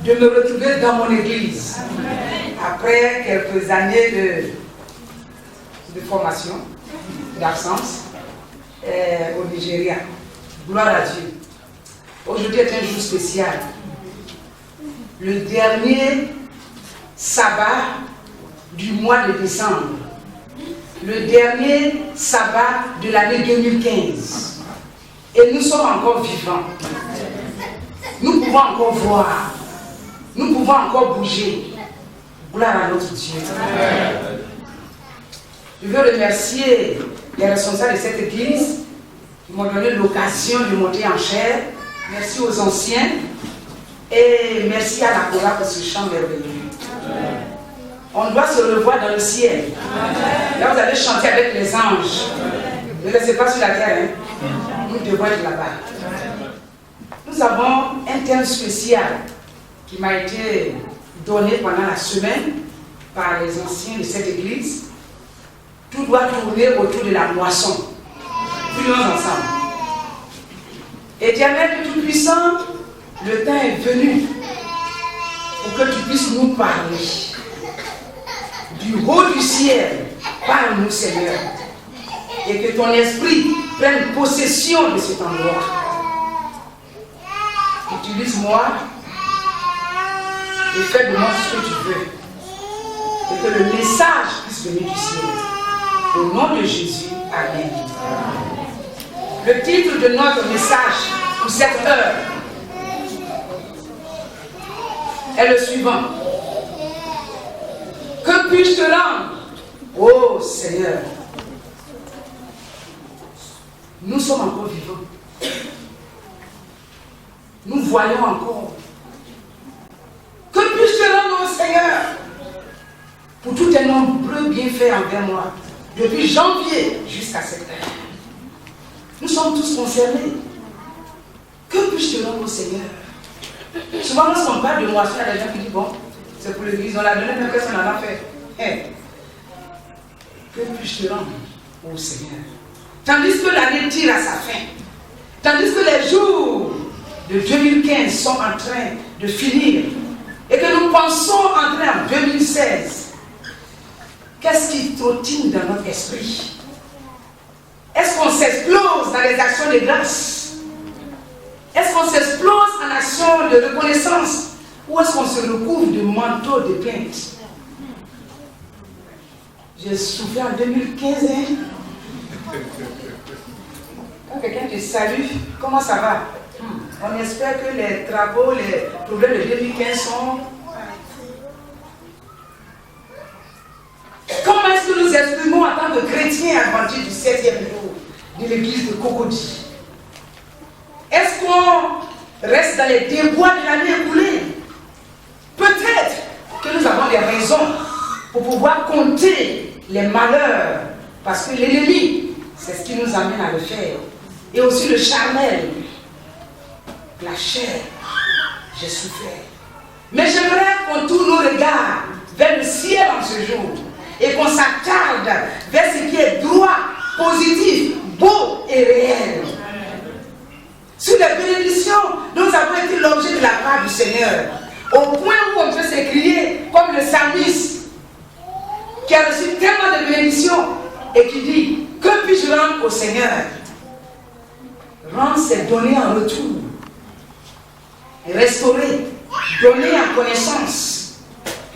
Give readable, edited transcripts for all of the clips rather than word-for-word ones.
de me retrouver dans mon église. Après quelques années de formation, d'absence au Nigeria. Gloire à Dieu. Aujourd'hui est un jour spécial. Le dernier sabbat du mois de décembre. Le dernier sabbat de l'année 2015. Et nous sommes encore vivants. Nous pouvons encore voir. Nous pouvons encore bouger. Gloire à notre Dieu. Je veux remercier les responsables de cette église qui m'ont donné l'occasion de monter en chair. Merci aux anciens. Et merci à la chorale pour ce chant merveilleux. On doit se revoir dans le ciel. Là, vous allez chanter avec les anges. Ne restez pas sur la terre. Nous devons être là-bas. Nous avons un thème spécial qui m'a été donné pendant la semaine par les anciens de cette église. Tout doit tourner autour de la moisson. Prions ensemble. Éternel Tout-Puissant, le temps est venu pour que tu puisses nous parler. Du haut du ciel, parle-nous, Seigneur. Et que ton esprit prenne possession de cet endroit. Utilise-moi et fais de moi ce que tu veux. Et que le message puisse venir du ciel. Au nom de Jésus, Amen. Le titre de notre message pour cette heure est le suivant. Que puis-je te rendre, ô Seigneur? Nous sommes encore vivants. Nous voyons encore. Que puis-je te rendre, ô Seigneur, pour tous tes nombreux bienfaits envers moi, depuis janvier jusqu'à cette heure? Nous sommes tous concernés. Que puis-je te rendre, ô Seigneur? Souvent, lorsqu'on parle de moisson, il y a des gens qui disent, bon, c'est pour l'église, on l'a donné, mais qu'est-ce qu'on en a fait? Que puis-je te rendre, ô Seigneur? Tandis que l'année tire à sa fin, tandis que les jours de 2015 sont en train de finir, et que nous pensons entrer en 2016, qu'est-ce qui trottine dans notre esprit? Est-ce qu'on s'explose dans les actions de grâce? Est-ce qu'on s'explose en action de reconnaissance? Ou est-ce qu'on se recouvre de manteaux de plainte? J'ai souffert en 2015. Quand quelqu'un te salue, comment ça va? On espère que les travaux, les problèmes de 2015 sont... Comment est-ce que nous exprimons en tant que chrétiens adventistes du 7e jour de l'église de Cocody? Est-ce qu'on reste dans les débois de l'année écoulée? Peut-être que nous avons des raisons pour pouvoir compter les malheurs, parce que l'ennemi, c'est ce qui nous amène à le faire. Et aussi le charnel, la chair, j'ai souffert. Mais j'aimerais qu'on tourne nos regards vers le ciel en ce jour et qu'on s'attarde vers ce qui est droit, positif, beau et réel. Sur les bénédictions, nous avons été l'objet de la part du Seigneur. Au point où on peut s'écrier comme le psalmiste qui a reçu tellement de bénédictions et qui dit: que puis-je rendre au Seigneur? Rendre, c'est donner en retour. Restaurer, donner en connaissance.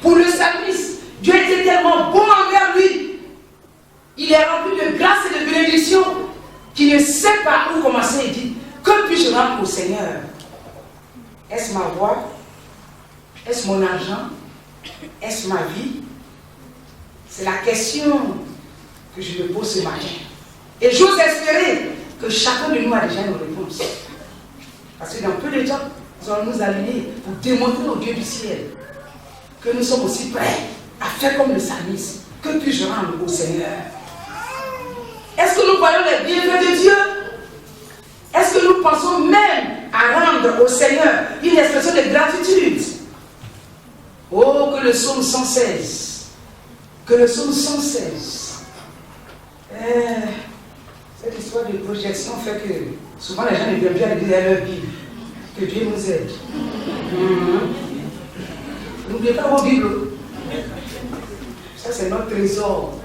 Pour le psalmiste, Dieu était tellement bon envers lui. Il est rempli de grâce et de bénédictions qu'il ne sait pas où commencer. Il dit: que puis-je rendre au Seigneur? Est-ce ma voix? Est-ce mon argent? Est-ce ma vie? C'est la question que je me pose ce matin. Et j'ose espérer que chacun de nous a déjà une réponse. Parce que dans peu de temps, nous allons nous aligner pour démontrer au Dieu du ciel que nous sommes aussi prêts à faire comme le psalmiste. Que puis-je rendre au Seigneur? Est-ce que nous voyons les bienfaits de Dieu? Est-ce que nous pensons même à rendre au Seigneur une expression de gratitude? Oh, que le psaume 116, que le psaume 116, cette histoire de projection fait que souvent les gens ne veulent bien lire leur Bible. Que Dieu nous aide. N'oubliez pas vos Bibles. Ça, c'est notre trésor.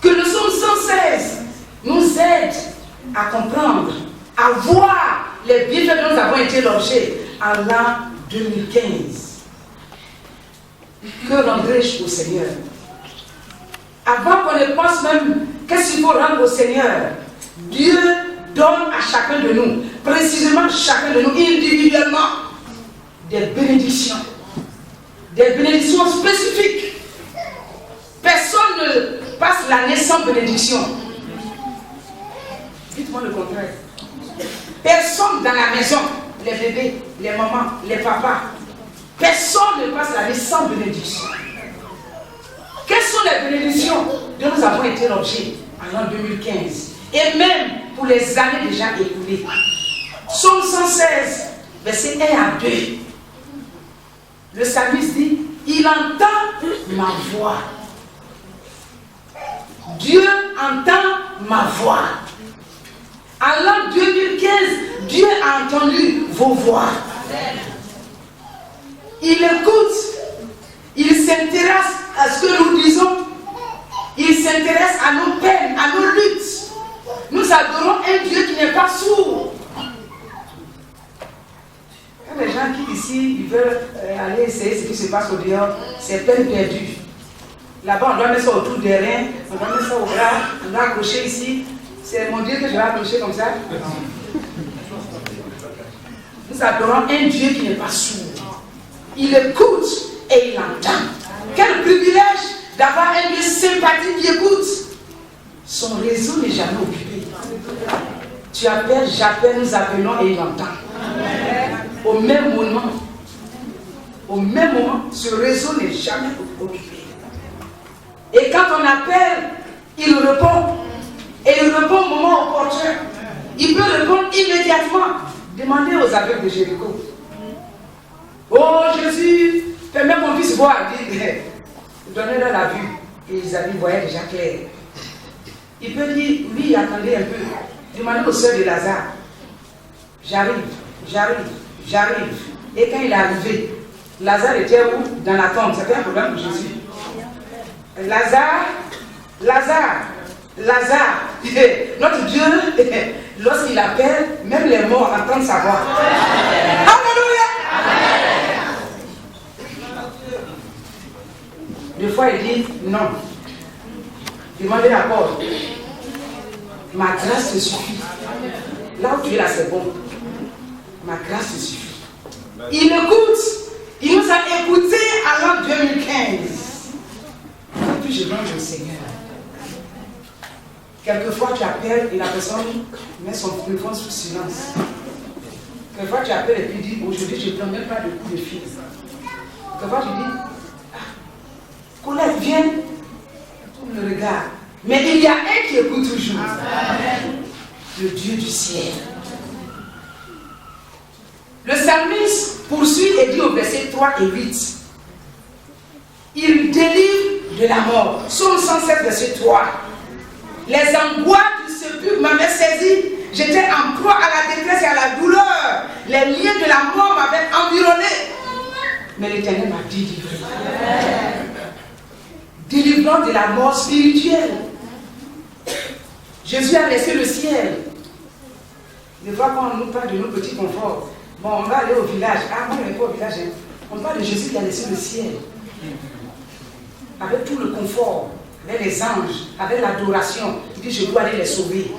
Que le psaume 116 nous aide à comprendre, à voir les bienfaits dont nous avons été logés en l'an 2015. Que rendrai-je au Seigneur? Avant qu'on ne pense même qu'est-ce qu'il faut rendre au Seigneur, Dieu donne à chacun de nous, précisément chacun de nous, individuellement, des bénédictions spécifiques. Personne ne passe l'année sans bénédiction. Dites-moi le contraire. Personne dans la maison, les bébés, les mamans, les papas, personne ne passe l'année sans bénédiction. Quelles sont les bénédictions dont nous avons été logés en l'an 2015 et même pour les années déjà écoulées? Psaume 116, versets 1 à 2. Le psalmiste dit, il entend ma voix. Dieu entend ma voix. En l'an 2015, Dieu a entendu vos voix. Il écoute, il s'intéresse à ce que nous disons, il s'intéresse à nos peines, à nos luttes. Nous adorons un Dieu qui n'est pas sourd. Quand les gens quittent ici, ils veulent aller essayer ce qui se passe au dehors, c'est peine perdue. Là-bas, on doit mettre ça autour des reins, on doit mettre ça au bras, on doit accrocher ici. C'est mon Dieu que je vais accrocher comme ça. Nous adorons un Dieu qui n'est pas sourd. Il écoute et il entend. Quel privilège d'avoir un Dieu sympathique qui écoute. Son réseau n'est jamais occupé. Tu appelles, j'appelle, nous appelons et il entend. Au même moment, ce réseau n'est jamais occupé. Et quand on appelle, il répond. Et il répond au moment opportun. Il peut répondre immédiatement. Demandez aux aveugles de Jéricho. Oh Jésus, permets qu'on puisse voir. Donnez-leur la vue. Et Isaïe voyait déjà clair. Il peut dire, oui, attendez un peu. Demandez aux sœurs de Lazare. J'arrive. Et quand il est arrivé, Lazare était où? Dans la tombe. C'était un problème pour Jésus. Lazare. Notre Dieu, lorsqu'il appelle, même les morts entendent sa voix. Alléluia. Des fois, il dit non. Demandez la porte. Ma grâce te suffit. Là où tu es là, c'est bon. Ma grâce te suffit. Il écoute. Il nous a écoutés à l'an 2015. Et puis je demande au Seigneur. Quelquefois tu appelles et la personne met son téléphone sous silence. Quelquefois tu appelles et puis dis aujourd'hui je ne prends même pas de coup de fil. Quelquefois tu dis Colette viens, tourne le regard. Mais il y a un qui écoute toujours. Le Dieu du ciel. Le psalmiste poursuit et dit au verset 3 et 8. Il délivre de la mort. Psaume 107 verset 3. Les angoisses du sépulcre m'avaient saisi. J'étais en proie à la détresse et à la douleur. Les liens de la mort m'avaient environné. Mais l'Éternel m'a délivré. Délivrant de la mort spirituelle. Jésus a laissé le ciel. Des fois, quand on nous parle de nos petits conforts, bon, on va aller au village. Ah, moi, je ne vais pas au village. On parle de Jésus qui a laissé le ciel. Avec tout le confort. Avec les anges, avec l'adoration, il dit je dois aller les sauver.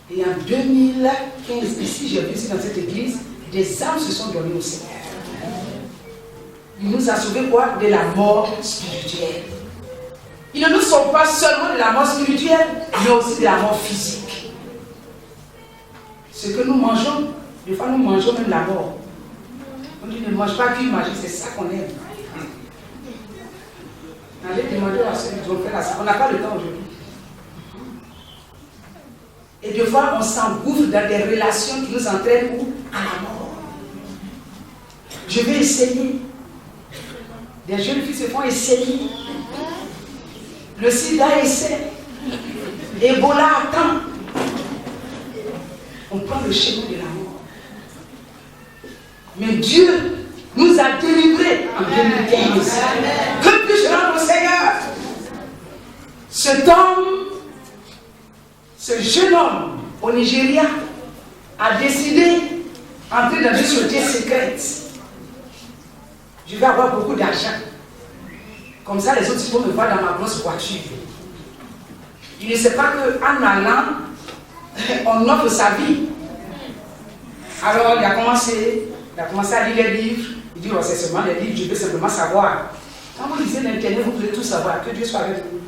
Et en 2015, ici, j'ai vu dans cette église, des âmes se sont données au Seigneur. Il nous a sauvés quoi? De la mort spirituelle. Il ne nous sauve pas seulement de la mort spirituelle, mais aussi de la mort physique. Ce que nous mangeons, des fois nous mangeons même la mort. On dit ne mange pas puis manger, c'est ça qu'on aime. Allez demander à ceux qui ont fait la. On n'a pas le temps aujourd'hui. Et des fois, on s'engouffre dans des relations qui nous entraînent où? À la mort. Je vais essayer. Des jeunes filles se font essayer. Le sida essaie. Ebola attend. On prend le chemin de la mort. Mais Dieu nous a délivrés en 2015. Que puis-je rendre au Seigneur? Cet homme, ce jeune homme au Nigeria a décidé d'entrer dans une société secrète. Je vais avoir beaucoup d'argent. Comme ça, les autres vont me voir dans ma grosse voiture. Il ne sait pas qu'en allant, on offre sa vie. Alors, il a commencé à lire les livres. Il dit, oh, c'est seulement les livres, je veux simplement savoir. Quand vous lisez l'Internet, vous pouvez tout savoir. Que Dieu soit avec vous.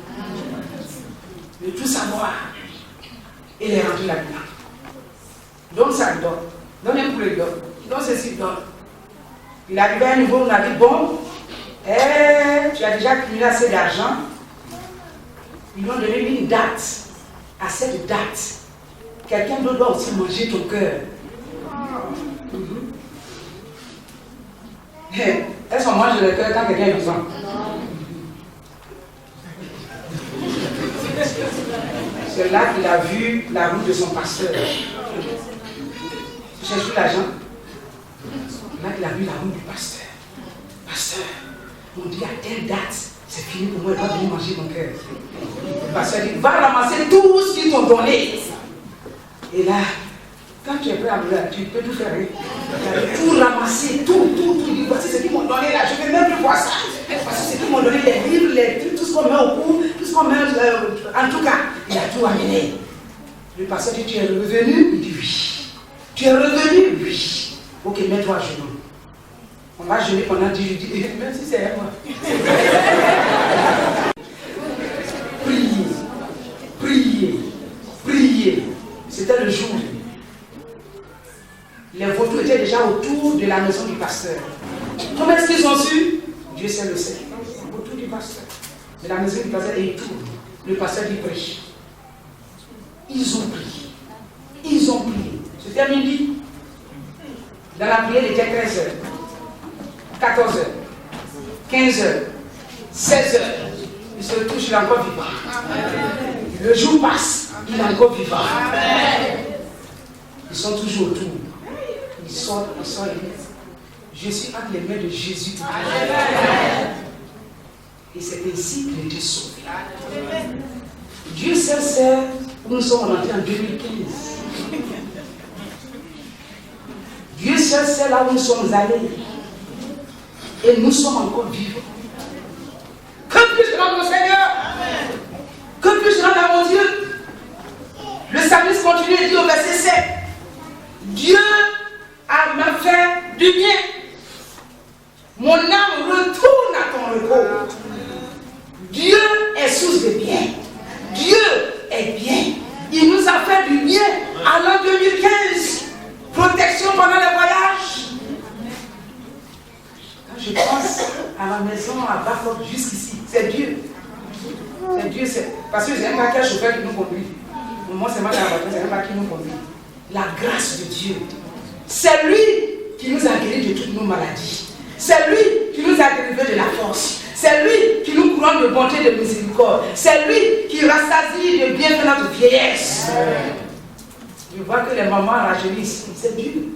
Vous pouvez tout savoir. Et il est rentré là-dedans. Donc ça, il donne. Donne un poulet, il donne. Donc ceci, il donne. Il est arrivé à un niveau où on a dit, bon, tu as déjà accumulé assez d'argent. Ils lui ont donné une date. À cette date, quelqu'un d'autre doit aussi manger ton cœur. Est-ce qu'on mange le cœur quand quelqu'un est besoin? C'est là qu'il a vu la roue de son pasteur. Tu cherches l'argent? Là qu'il a vu la roue du pasteur. Pasteur, on dit à telle date, c'est fini pour moi, il va venir manger mon cœur. Le pasteur dit, va ramasser tout ce qu'ils t'ont donné. Et là, quand tu es prêt à mourir, tu peux tout faire. Tout ramasser, tout. Voici ce qu'ils m'ont donné là, je ne vais même plus voir ça. Voici ce qu'ils m'ont donné, les livres, tout ce qu'on met au cou, tout ce qu'on met. En tout cas, il a tout amené. Le pasteur dit, tu es revenu? Il dit oui. Tu es revenu? Oui. Ok, mets-toi à genoux. On va jeûner pendant 10 jours. Même si c'est moi. Priez. C'était le jour. Les vautours étaient déjà autour de la maison du pasteur. Comment est-ce qu'ils ont su? Dieu seul le sait. Autour du pasteur. De la maison du pasteur et il tourne. Le pasteur dit prêche. Ils ont prié. C'était midi. Dans la prière, il était 13h, 14h, 15h, 16h. Il se touche, il est encore vivant. Le jour passe, il est encore vivant. Ils sont toujours autour. Ils sortent, ils disent, je suis entre les mains de Jésus. Et c'est ainsi qu'il a été sauvé. Dieu seul sait où nous sommes rentrés en 2015. Dieu seul sait là où nous sommes allés. Et nous sommes encore vivants. Que puis-je rendre au Seigneur? Que puis-je rendre à mon Dieu? Le psalmiste continue et dit au verset 7, Dieu m'a fait du bien. Mon âme retourne à ton repos. Dieu est source de bien. Dieu est bien. Il nous a fait du bien en l'an 2015. Protection pendant les voyages. Quand je pense à la maison, à Bafok, jusqu'ici, c'est Dieu. C'est Dieu, parce que c'est un paquet chauffeur qui nous conduit. Moi, c'est moi qui c'est un paquet qui nous conduit. La grâce de Dieu. C'est lui qui nous a guéris de toutes nos maladies. C'est lui qui nous a délivrés de la force. C'est lui qui nous couronne de bonté et de miséricorde. C'est lui qui rassasie de bienfait notre vieillesse. Je vois que les mamans rajeunissent. C'est Dieu.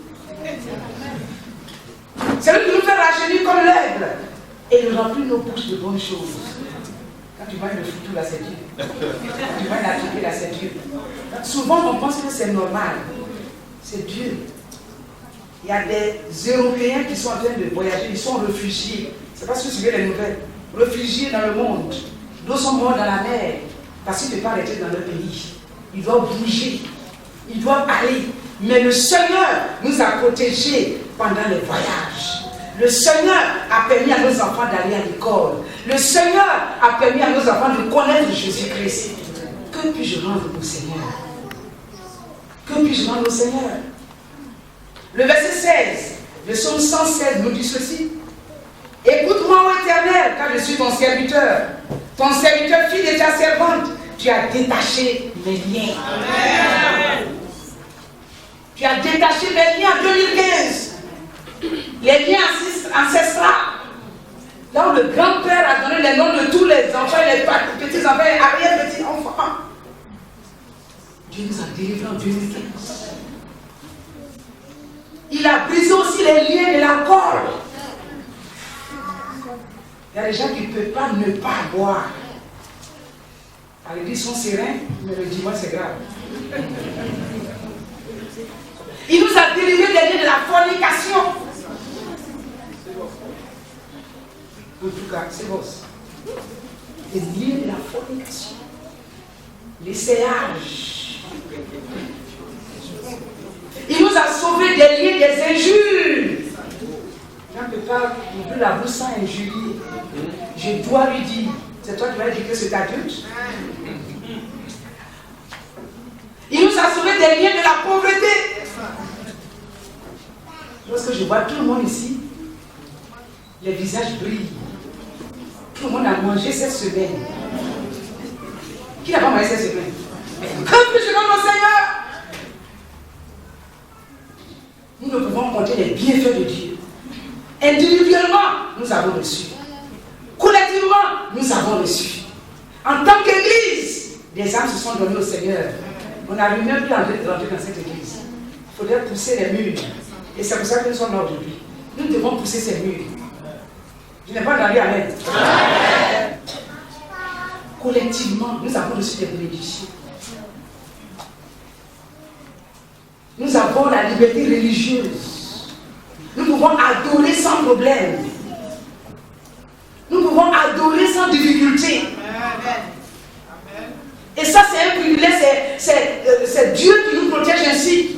C'est lui qui nous fait rajeunir comme l'aigle. Et il remplit nos bouches de bonnes choses. Quand tu vois le foutu là, c'est Dieu. Quand tu vois l'appliquer là, c'est Dieu. Souvent, on pense que c'est normal. C'est Dieu. Il y a des Européens qui sont en train de voyager, ils sont réfugiés. C'est parce que vous suivez les nouvelles. Réfugiés dans le monde. D'autres sont morts dans la mer. Parce qu'ils ne peuvent pas rester dans leur pays. Ils doivent bouger. Ils doivent aller. Mais le Seigneur nous a protégés pendant les voyages. Le Seigneur a permis à nos enfants d'aller à l'école. Le Seigneur a permis à nos enfants de connaître Jésus-Christ. Que puis-je rendre au Seigneur? Que puis-je rendre au Seigneur? Le verset 16, le psaume 116 nous dit ceci. Écoute-moi, ô Éternel, car je suis ton serviteur fille de ta servante. Tu as détaché mes liens. Amen. Tu as détaché mes liens en 2015. Les liens ancestrales. Là où le grand-père a donné les noms de tous les enfants, les petits-enfants et arrière-petits-enfants. Dieu nous a délivrés en 2015. Il a brisé aussi les liens de l'alcool. Il y a des gens qui ne peuvent pas ne pas boire. À l'église, ils sont sereins, mais le dimanche, c'est grave. Il nous a délivrés des liens de la fornication. En tout cas, c'est bon. Les liens de la fornication. L'essayage. Il nous a sauvés des liens des injures. Je ne peux pas ouvrir la bouche sans injurier. Je dois lui dire, c'est toi qui vas dire que c'est adulte. Il nous a sauvés des liens de la pauvreté. Lorsque je vois tout le monde ici, les visages brillent. Tout le monde a mangé cette semaine. Qui n'a pas mangé cette semaine? Que puis-je rendre au Seigneur? Nous ne pouvons compter les bienfaits de Dieu. Individuellement, nous avons reçu. Collectivement, nous avons reçu. En tant qu'Église, des âmes se sont données au Seigneur. On n'arrive même plus à rentrer dans cette Église. Il faudrait pousser les murs. Et c'est pour ça que nous sommes là aujourd'hui. Nous devons pousser ces murs. Je n'ai pas entendu amen. Collectivement, nous avons reçu des bénédictions. Nous avons la liberté religieuse. Nous pouvons adorer sans problème. Nous pouvons adorer sans difficulté. Et ça, c'est un privilège, c'est Dieu qui nous protège ainsi.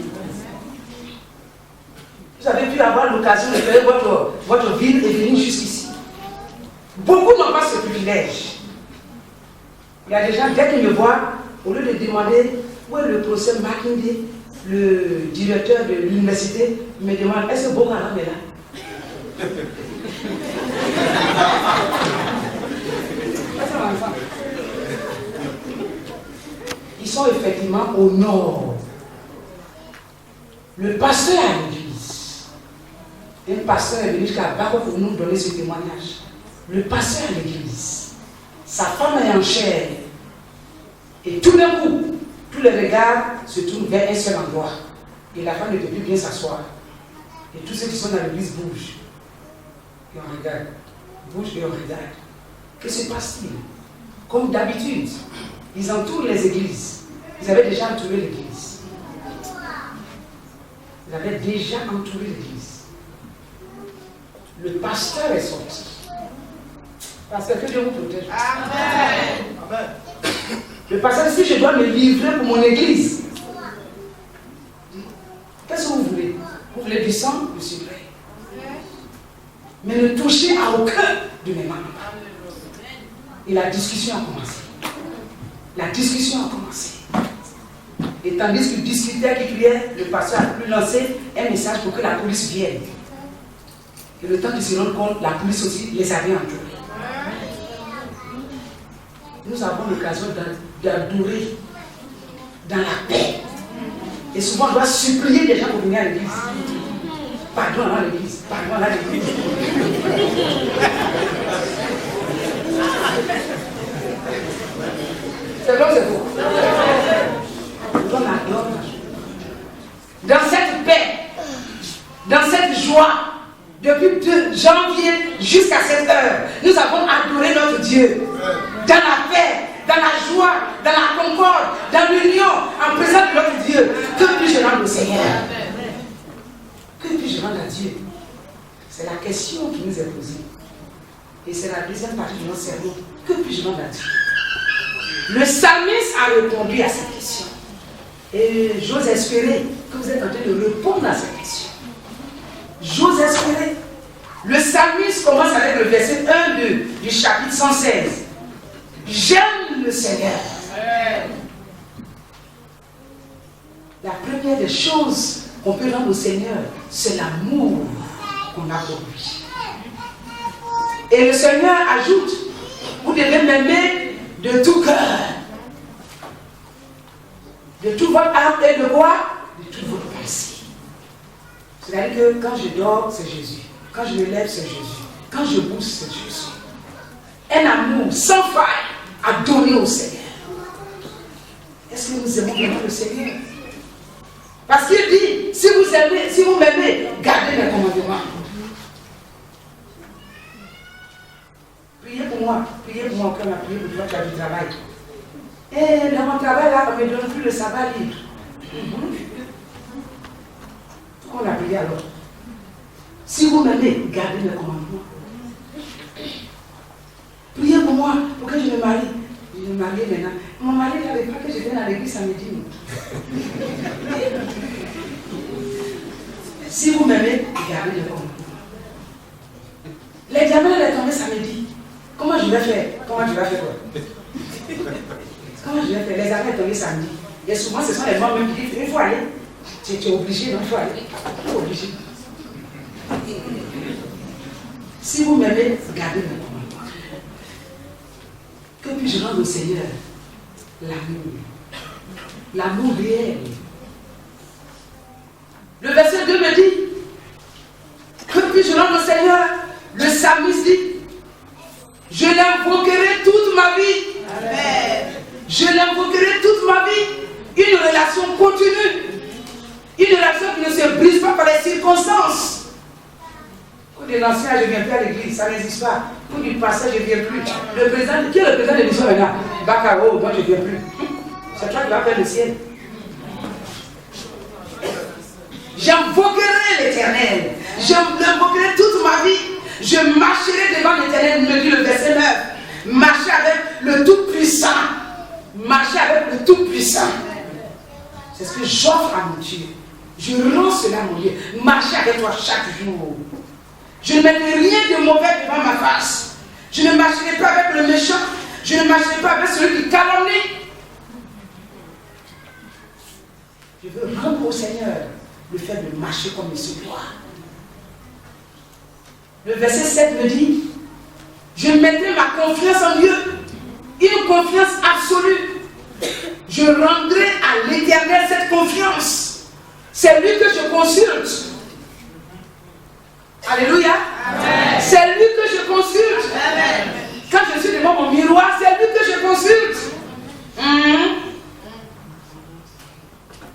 Vous avez pu avoir l'occasion de faire votre ville et venir jusqu'ici. Beaucoup n'ont pas ce privilège. Il y a des gens, dès qu'ils me voient, au lieu de demander où est le professeur Makinde, le directeur de l'université, il me demande est-ce que Boko Haram est là? Ils sont effectivement au nord. Le pasteur à l'église, un pasteur est venu jusqu'à Bako pour nous donner ce témoignage. Le pasteur à l'église, sa femme est en chair, et tout d'un coup, tous les regards se tournent vers un seul endroit. Et la femme ne peut plus bien s'asseoir. Et tous ceux qui sont dans l'église bougent. Et on regarde. Bougent et on regarde. Que se passe-t-il? Comme d'habitude, ils entourent les églises. Ils avaient déjà entouré l'église. Ils avaient déjà entouré l'église. Le pasteur est sorti. Parce que Dieu vous protège. Amen. Amen. Le pasteur, si je dois me livrer pour mon église, qu'est-ce que vous voulez? Vous voulez du sang? Je suis prêt. Mais ne touchez à aucun de mes membres. Et la discussion a commencé. La discussion a commencé. Et tandis qu'il discutait, qu'il criait, le pasteur a pu lancer un message pour que la police vienne. Et le temps qu'ils se rendent compte, la police aussi les avait entourés. Nous avons l'occasion d'adorer dans la paix. Et souvent, on doit supplier des gens pour venir à l'église. Pardon à l'église, pardon à l'église. C'est bon, c'est bon. On adore. Dans cette paix, dans cette joie, depuis janvier jusqu'à cette heure, nous avons adoré notre Dieu. Dans la paix, dans la joie, dans la concorde, dans l'union, en présence de notre Dieu. Que puis-je rendre au Seigneur? Que puis-je rendre à Dieu? C'est la question qui nous est posée. Et c'est la deuxième partie de notre cerveau. Que puis-je rendre à Dieu? Le psalmiste a répondu à cette question. Et j'ose espérer que vous êtes en train de répondre à cette question. J'ose espérer. Le psalmiste commence avec le verset 1-2 du chapitre 116. J'aime le Seigneur. La première des choses qu'on peut rendre au Seigneur, c'est l'amour qu'on a pour lui. Et le Seigneur ajoute, vous devez m'aimer de tout cœur, de toute votre âme et de quoi? De toute votre pensée. C'est-à-dire que quand je dors, c'est Jésus. Quand je me lève, c'est Jésus. Quand je bouge, c'est Jésus. Un amour sans faille à donner au Seigneur. Est-ce que nous aimons vraiment le Seigneur? Parce qu'il dit, si vous m'aimez, gardez mes commandements. Priez pour moi, quand on a prié pour toi, tu as du travail. Et dans mon travail, là, on ne me donne plus le sabbat libre. Pourquoi on a prié alors? Si vous m'aimez, gardez le commandement. Priez pour moi, pour que je me marie. Je me marie maintenant. Mon mari n'avait pas que je vienne à l'église samedi. Si vous m'aimez, gardez le commandement. L'examen est tombé samedi. Comment je vais faire? Comment tu vas faire quoi? Comment je vais faire? L'examen est tombé samedi. Et souvent, ce sont les gens même qui disent, il faut aller. Tu es obligé, non, il faut aller. Tu es obligé. Si vous m'aimez, gardez le commandement. Que puis-je rendre au Seigneur? L'amour. L'amour réel. Le verset 2 me dit, que puis-je rendre au Seigneur? Le psalmiste dit, je l'invoquerai toute ma vie. Amen. Je l'invoquerai toute ma vie. Une relation continue. Une relation qui ne se brise pas par les circonstances. Pour des anciens, je ne viens plus à l'église, ça n'existe pas. Pour du passé, je ne viens plus. Le président, qui est le président de l'émission maintenant? Bakaro, moi je ne viens plus. C'est toi qui vas faire le ciel. J'invoquerai l'Éternel. Je l'invoquerai toute ma vie. Je marcherai devant l'Éternel, me dit le verset 9. Marcher avec le Tout-Puissant. Marcher avec le Tout-Puissant. C'est ce que j'offre à mon Dieu. Je rends cela à mon Dieu. Marcher avec toi chaque jour. Je ne mettrai rien de mauvais devant ma face. Je ne marcherai pas avec le méchant. Je ne marcherai pas avec celui qui calomnie. Je veux rendre au Seigneur le fait de marcher comme il se doit. Le verset 7 me dit, je mettrai ma confiance en Dieu, une confiance absolue. Je rendrai à l'Éternel cette confiance. C'est lui que je consulte. Alléluia. Amen. C'est lui que je consulte. Amen. Quand je suis devant mon miroir, c'est lui que je consulte.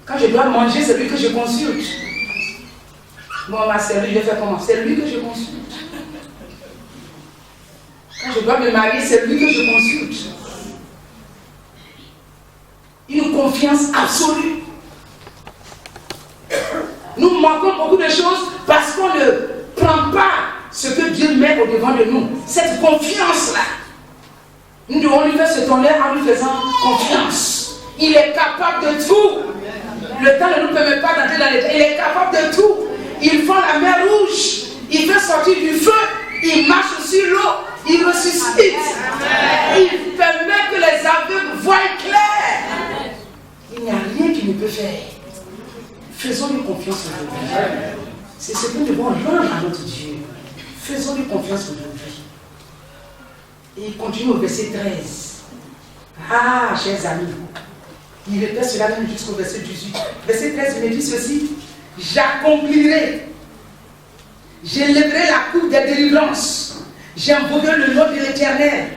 Quand je dois manger, c'est lui que je consulte. Bon, ma sœur, je vais faire comment? C'est lui que je consulte. Quand je dois me marier, c'est lui que je consulte. Une confiance absolue. Nous manquons beaucoup de choses parce qu'on ne prend pas ce que Dieu met au devant de nous. Cette confiance-là. Nous devons lui faire ce tonnerre en lui faisant confiance. Il est capable de tout. Le temps ne nous permet pas d'entrer dans l'état. Il est capable de tout. Il fend la mer rouge. Il fait sortir du feu. Il marche sur l'eau. Il ressuscite. Il permet que les aveugles voient clair. Il n'y a rien qu'il ne peut faire. Faisons-lui confiance aujourd'hui. C'est ce que nous devons rendre à notre Dieu. Faisons-lui confiance aujourd'hui. Et il continue au verset 13. Ah, chers amis, il répète cela même jusqu'au verset 18. Verset 13, il me dit ceci. J'accomplirai. J'élèverai la coupe des délivrances. J'invoquerai le nom de l'Éternel.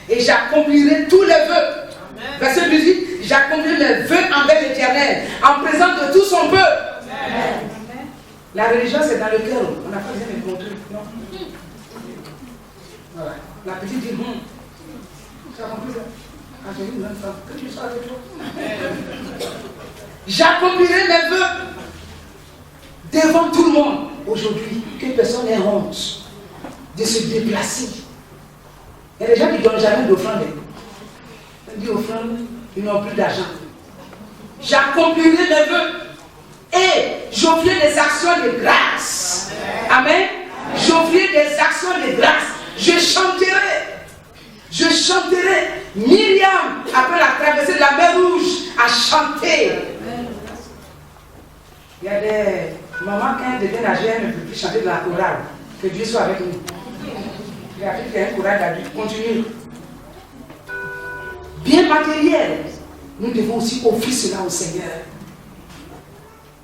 Et j'accomplirai tous les vœux. Verset 18. J'accomplirai mes vœux envers l'Éternel, en présence de tout son peuple. Amen. La religion, c'est dans le cœur. On n'a pas besoin de montrer. Non. Voilà. La petite dit, tu as compris ça? Quand j'ai une jeune femme, que tu sois avec toi. J'accomplirai mes vœux devant tout le monde. Aujourd'hui, que personne n'ait honte de se déplacer. Il y a des gens qui ne donnent jamais d'offrande. On dit offrande, ils n'ont plus d'argent. J'accomplirai mes vœux et j'offrirai des actions de grâce. Amen. J'offrirai des actions de grâce. Je chanterai. Je chanterai. Myriam, après la traversée de la mer Rouge, a chanté. Il y a des mamans quand elles deviennent âgées, elles ne peuvent plus chanter de la chorale. Que Dieu soit avec nous. Il y a un courage d'adulte. Continue. Bien matériel, nous devons aussi offrir cela au Seigneur.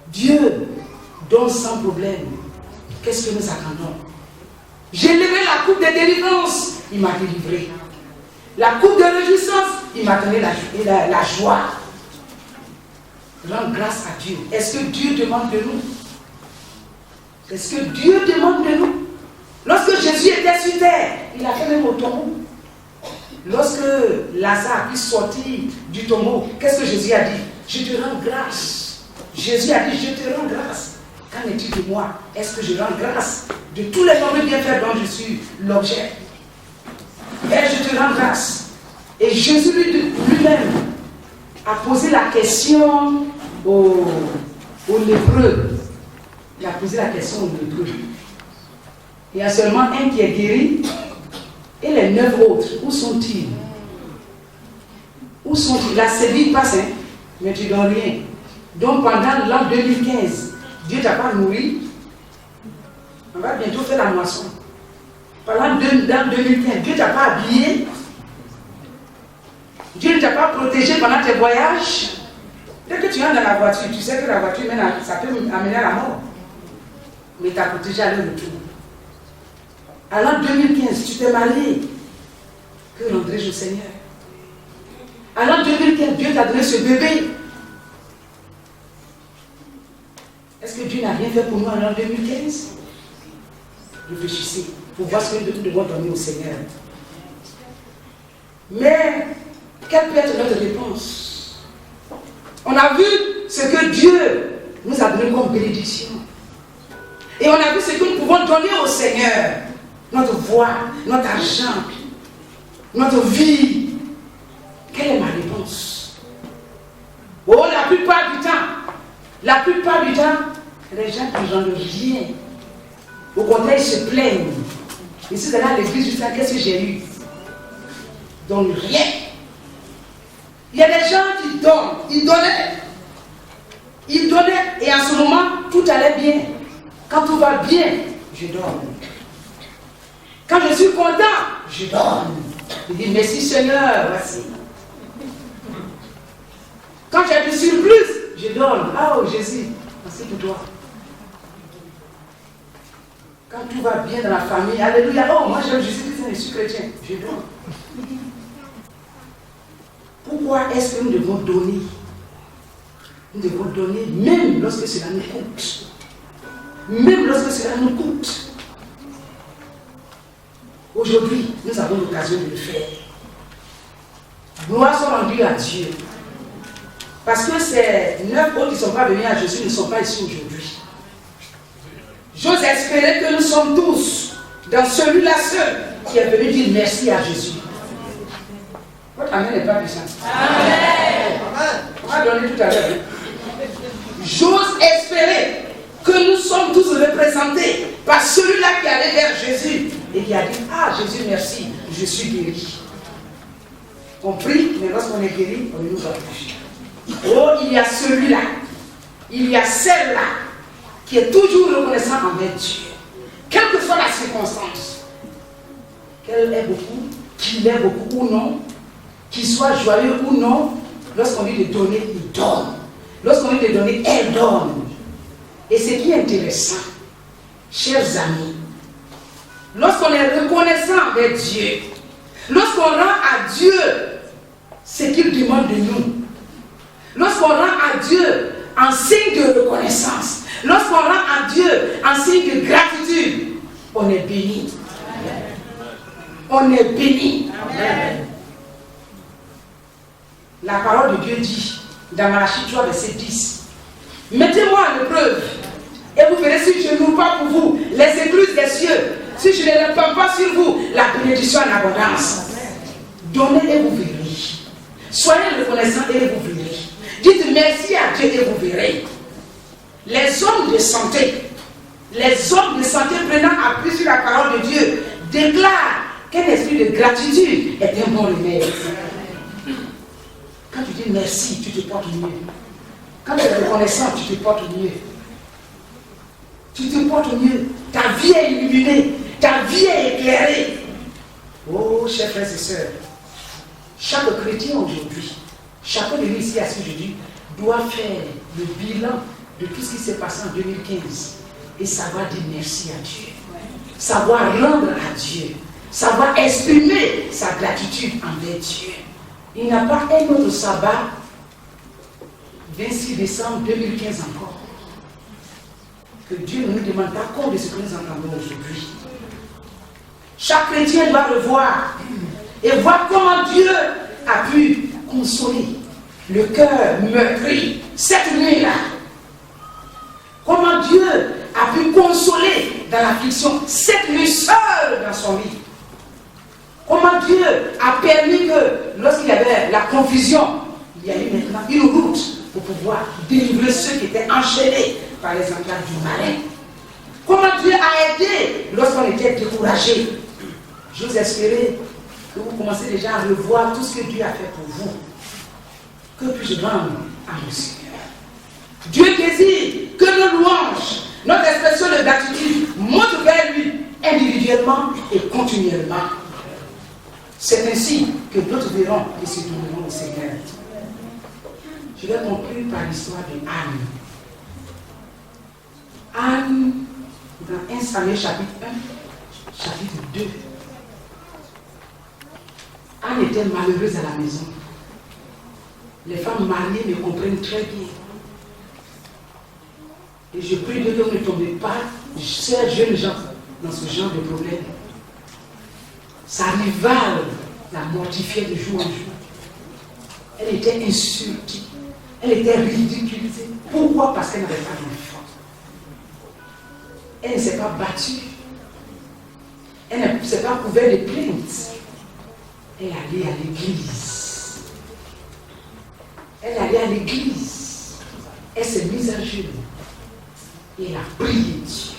Dieu donne sans problème. Qu'est-ce que nous attendons? J'ai levé la coupe de délivrance, il m'a délivré. La coupe de réjouissance, il m'a donné la joie. Rends grâce à Dieu. Est-ce que Dieu demande de nous? Est-ce que Dieu demande de nous? Lorsque Jésus était sur terre, il a fait même au tombeau. Lorsque Lazare a pu sortir du tombeau, qu'est-ce que Jésus a dit? Je te rends grâce. Jésus a dit, je te rends grâce. Qu'en est-il de moi? Est-ce que je rends grâce de tous les nombreux bienfaits dont je suis l'objet? Et je te rends grâce. Et Jésus lui-même a posé la question aux lépreux. Il a posé la question aux lépreux. Il y a seulement un qui est guéri. Et les 9 autres, où sont-ils? Où sont-ils? La séville passe, hein, mais tu ne donnes rien. Donc pendant l'an 2015, Dieu ne t'a pas nourri. On va bientôt faire la moisson. Pendant l'an 2015, Dieu ne t'a pas habillé. Dieu ne t'a pas protégé pendant tes voyages. Dès que tu entres dans la voiture, tu sais que la voiture, ça peut amener à la mort. Mais tu as protégé à leur retour. À l'an 2015, tu t'es marié. Que rendrai-je au Seigneur? À l'an 2015, Dieu t'a donné ce bébé. Est-ce que Dieu n'a rien fait pour nous en l'an 2015? Réfléchissez pour voir ce que nous devons donner au Seigneur. Mais, quelle peut être notre réponse? On a vu ce que Dieu nous a donné comme bénédiction. Et on a vu ce que nous pouvons donner au Seigneur. Notre voix, notre argent, notre vie. Quelle est ma réponse? Oh, la plupart du temps, les gens qui n'ont rien. Au contraire, ils se plaignent. Ici, dans l'église, juste là, qu'est-ce que j'ai eu? Donc, rien. Il y a des gens qui donnent. Ils donnaient, et en ce moment, tout allait bien. Quand tout va bien, je donne. Quand je suis content, je donne. Je dis merci Seigneur, voici. Quand j'ai du surplus, je donne. Ah oh Jésus, merci pour toi. Quand tout va bien dans la famille, alléluia, oh moi j'aime Jésus-Christ, je suis chrétien, je donne. Pourquoi est-ce que nous devons donner? Nous devons donner même lorsque cela nous coûte. Même lorsque cela nous coûte. Aujourd'hui, nous avons l'occasion de le faire. Gloire soit rendue à Dieu. Parce que ces 9 autres qui ne sont pas venus à Jésus ne sont pas ici aujourd'hui. J'ose espérer que nous sommes tous dans celui-là seul qui est venu dire merci à Jésus. Votre amen n'est pas puissant. Amen. On va donner tout à l'heure. J'ose espérer que nous sommes tous représentés par celui-là qui allait vers Jésus et qui a dit, ah Jésus merci, je suis guéri. On prie, mais lorsqu'on est guéri, on ne nous va plus. Oh, il y a celui-là, il y a celle-là qui est toujours reconnaissant envers Dieu, quelle que soit la circonstance, qu'elle ait beaucoup, qu'il ait beaucoup ou non, qu'il soit joyeux ou non, lorsqu'on dit de donner, il donne. Lorsqu'on dit de donner, elle donne. Et ce qui est intéressant, chers amis, lorsqu'on est reconnaissant envers Dieu, lorsqu'on rend à Dieu ce qu'il demande de nous, lorsqu'on rend à Dieu en signe de reconnaissance, lorsqu'on rend à Dieu en signe de gratitude, on est béni. On est béni. Amen. La parole de Dieu dit dans Malachie 3, verset 10, mettez-moi à l'épreuve et vous verrez si je n'ouvre pas pour vous les écluses des cieux, si je ne répands pas sur vous la bénédiction en abondance. Donnez et vous verrez. Soyez reconnaissants et vous verrez. Dites merci à Dieu et vous verrez. Les hommes de santé prenant appui sur la parole de Dieu déclarent qu'un esprit de gratitude est un bon remède. Quand tu dis merci, tu te portes mieux. Quand tu es reconnaissant, tu te portes mieux. Tu te portes mieux. Ta vie est illuminée. Ta vie est éclairée. Oh, chers frères et sœurs, chaque chrétien aujourd'hui, chacun de nous ici assis aujourd'hui, doit faire le bilan de tout ce qui s'est passé en 2015 et savoir dire merci à Dieu. Savoir rendre à Dieu. Savoir exprimer sa gratitude envers Dieu. Il n'y a pas un autre sabbat, 26 décembre 2015 encore, que Dieu ne nous demande pas compte de ce que nous entendons aujourd'hui. Chaque chrétien doit le voir et voir comment Dieu a pu consoler le cœur meurtri cette nuit-là. Comment Dieu a pu consoler dans l'affliction cette nuit seule dans son lit. Comment Dieu a permis que lorsqu'il y avait la confusion, il y a eu maintenant une route pour pouvoir délivrer ceux qui étaient enchaînés par les enclaves du malin. Comment Dieu a aidé lorsqu'on était découragé. J'ose espérer que vous commencez déjà à revoir tout ce que Dieu a fait pour vous. Que puis-je rendre à mon Seigneur? Dieu désire que nos louanges, notre expression de gratitude monte vers lui individuellement et continuellement. C'est ainsi que d'autres verront et se tourneront au Seigneur. Je vais conclure par l'histoire de Anne. Anne, dans 1 Samuel chapitre 1, chapitre 2. Anne était malheureuse à la maison. Les femmes mariées me comprennent très bien. Et je prie de Dieu que ne tombez pas, chers jeunes gens, dans ce genre de problème. Sa rivale la mortifiait de jour en jour. Elle était insultée. Elle était ridiculisée. Pourquoi? Parce qu'elle n'avait pas d'enfant. Elle ne s'est pas battue. Elle ne s'est pas couverte de plaintes. Elle allait à l'église. Elle allait à l'église. Elle s'est mise à genoux. Et elle a prié Dieu.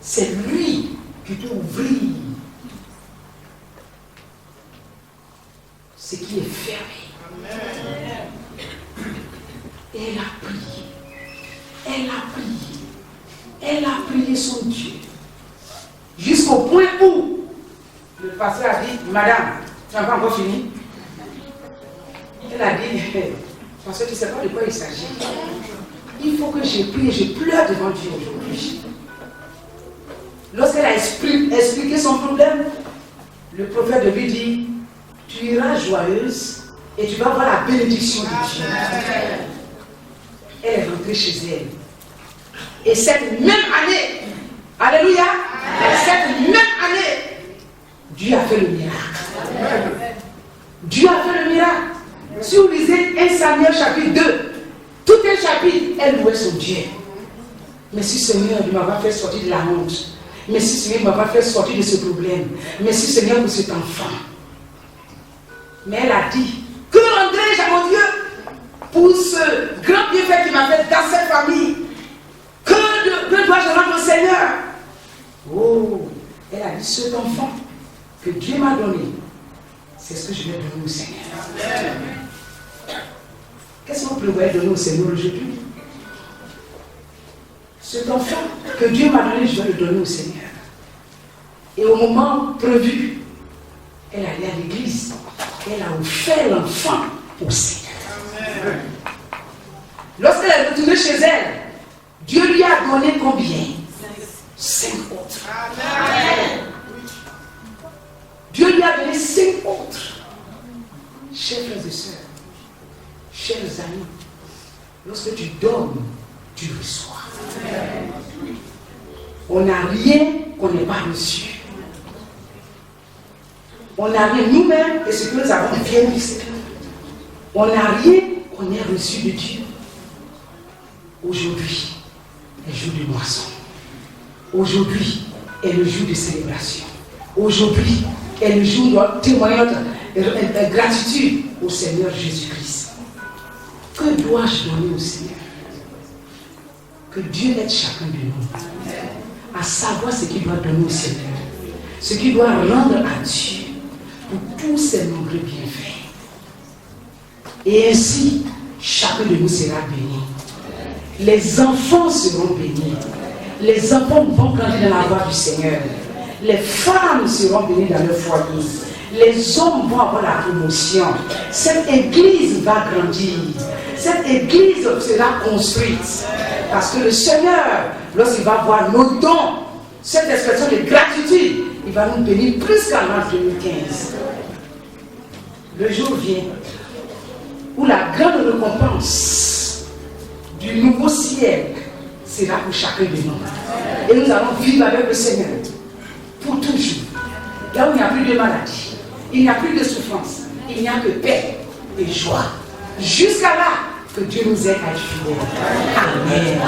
C'est lui qui peut ouvrir ce qui est fermé. Amen. Et elle a prié. Elle a prié. Elle a prié son Dieu. Jusqu'au point où le pasteur a dit, Madame, tu n'as pas encore fini? Elle a dit, parce que tu ne sais pas de quoi il s'agit. Il faut que je prie et je pleure devant Dieu aujourd'hui. Lorsqu'elle a expliqué son problème, le prophète lui dit, tu iras joyeuse et tu vas voir la bénédiction de Dieu. Elle est rentrée chez elle. Et cette même année, alléluia, cette même année, Dieu a fait le miracle. Dieu a fait le miracle. Si vous lisez 1 Samuel chapitre 2, tout un chapitre, elle louait son Dieu. Merci Seigneur de m'avoir fait sortir de la honte. Merci Seigneur de m'avoir fait sortir de ce problème. Merci Seigneur pour cet enfant. Mais elle a dit, que rendrai-je à mon Dieu pour ce grand bienfait qu'il m'a fait dans cette famille? Que dois-je rendre au Seigneur? Oh, elle a dit, cet enfant que Dieu m'a donné, c'est ce que je vais donner au Seigneur. Qu'est-ce que vous prévoyez donner au Seigneur aujourd'hui? Cet enfant que Dieu m'a donné, je vais le donner au Seigneur. Et au moment prévu, elle allait à l'église. Elle a offert l'enfant au Seigneur. Amen. Lorsqu'elle est retournée chez elle, Dieu lui a donné combien? 5 autres. Amen. Dieu lui a donné 5 autres. Chers frères et sœurs, chers amis, lorsque tu donnes, tu reçois. Amen. On n'a rien qu'on n'ait pas reçu. On n'a rien nous-mêmes et ce que nous avons bien visé. On n'a rien qu'on ait reçu de Dieu. Aujourd'hui est le jour de moisson. Aujourd'hui est le jour de célébration. Aujourd'hui est le jour de témoigner notre gratitude au Seigneur Jésus-Christ. Que dois-je donner au Seigneur? Que Dieu aide chacun de nous à savoir ce qu'il doit donner au Seigneur, ce qu'il doit rendre à Dieu pour tous ses nombreux bienfaits. Et ainsi, chacun de nous sera béni. Les enfants seront bénis. Les enfants vont grandir dans la voie du Seigneur. Les femmes seront bénies dans leur foyer. Les hommes vont avoir la promotion. Cette église va grandir. Cette église sera construite. Parce que le Seigneur, lorsqu'il va voir nos dons, cette expression de gratitude, il va nous bénir plus qu'en l'an 2015. Le jour vient où la grande récompense du nouveau ciel sera pour chacun de nous. Et nous allons vivre avec le Seigneur pour toujours. là où il n'y a plus de maladie, il n'y a plus de souffrance, il n'y a que paix et joie. Jusqu'à là, que Dieu nous aide à être fidèles. Amen.